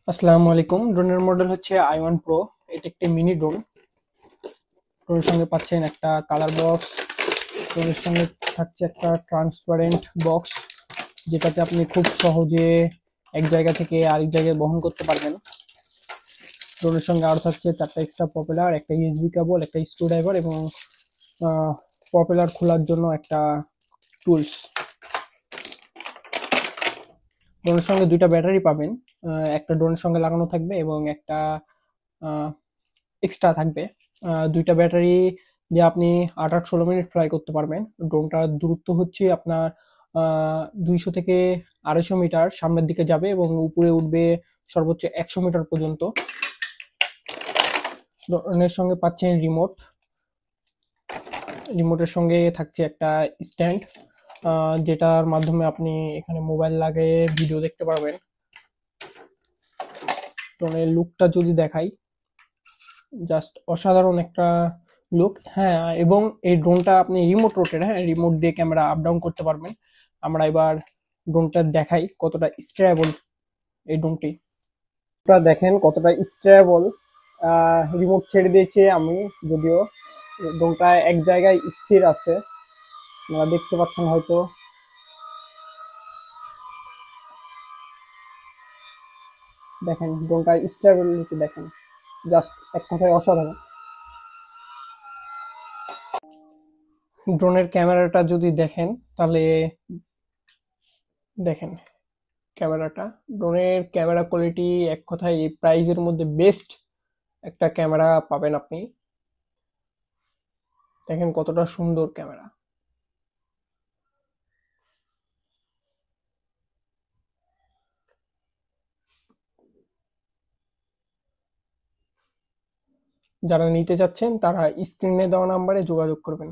আসসালামু আলাইকুম। ড্রোনের মডেল হচ্ছে i1 Pro। এটা একটি মিনি ড্রোন। ড্রোনের সঙ্গে পাচ্ছেন একটা কালার বক্স। ড্রোনের সঙ্গে থাকছে একটা ট্রান্সপারেন্ট বক্স, যেটাতে আপনি খুব সহজে এক জায়গা থেকে আরেক জায়গায় বহন করতে পারবেন। ড্রোনের সঙ্গে আরও থাকছে চারটা এক্সট্রা প্রপেলার, একটা ইউএসবি কেবল, একটা স্ক্রুড্রাইভার এবং প্রপেলার খোলার জন্য একটা টুলস। ড্রোনের সঙ্গে দুইটা ব্যাটারি পাবেন। একটা ড্রোনের সঙ্গে লাগানো থাকবে এবং একটা এক্সট্রা থাকবে। দুইটা ব্যাটারি দিয়ে আপনি 8-16 মিনিট ফ্লাই করতে পারবেন। ড্রোনটার দূরত্ব হচ্ছে আপনার 200 থেকে 250 মিটার সামনের দিকে যাবে এবং উপরে উঠবে সর্বোচ্চ 100 মিটার পর্যন্ত। ড্রোনের সঙ্গে পাচ্ছেন রিমোট। রিমোটের সঙ্গে থাকছে একটা স্ট্যান্ড, যেটার মাধ্যমে আপনি এখানে মোবাইল লাগিয়ে ভিডিও দেখতে পারবেন। ড্রোনের লুকটা যদি দেখাই, জাস্ট অসাধারণ একটা লুক। হ্যাঁ, এবং এই ড্রোনটা আপনি রিমোট রোটেট, হ্যাঁ, রিমোট দিয়ে ক্যামেরা আপ ডাউন করতে পারবেন। আমরা এবার ড্রোনটা দেখাই কতটা স্টেবল এই ড্রোনটি। আপনারা দেখেন কতটা স্টেবল। রিমোট ছেড়ে দিয়েছি আমি, যদিও ড্রোনটা এক জায়গায় স্থির আছে, আপনারা দেখতে পাচ্ছেন হয়তো। দেখেন ড্রোনটা স্টেবিলিটি দেখেন, জাস্ট এক কথায় অসাধারণ। ড্রোনের ক্যামেরাটা যদি দেখেন তাহলে দেখেন ক্যামেরাটা, ড্রোনের ক্যামেরা কোয়ালিটি এক কথায় এই প্রাইজের মধ্যে বেস্ট একটা ক্যামেরা পাবেন আপনি। দেখেন কতটা সুন্দর ক্যামেরা। যারা নিতে চাচ্ছেন তারা স্ক্রিনে দেওয়া নাম্বারে যোগাযোগ করবেন।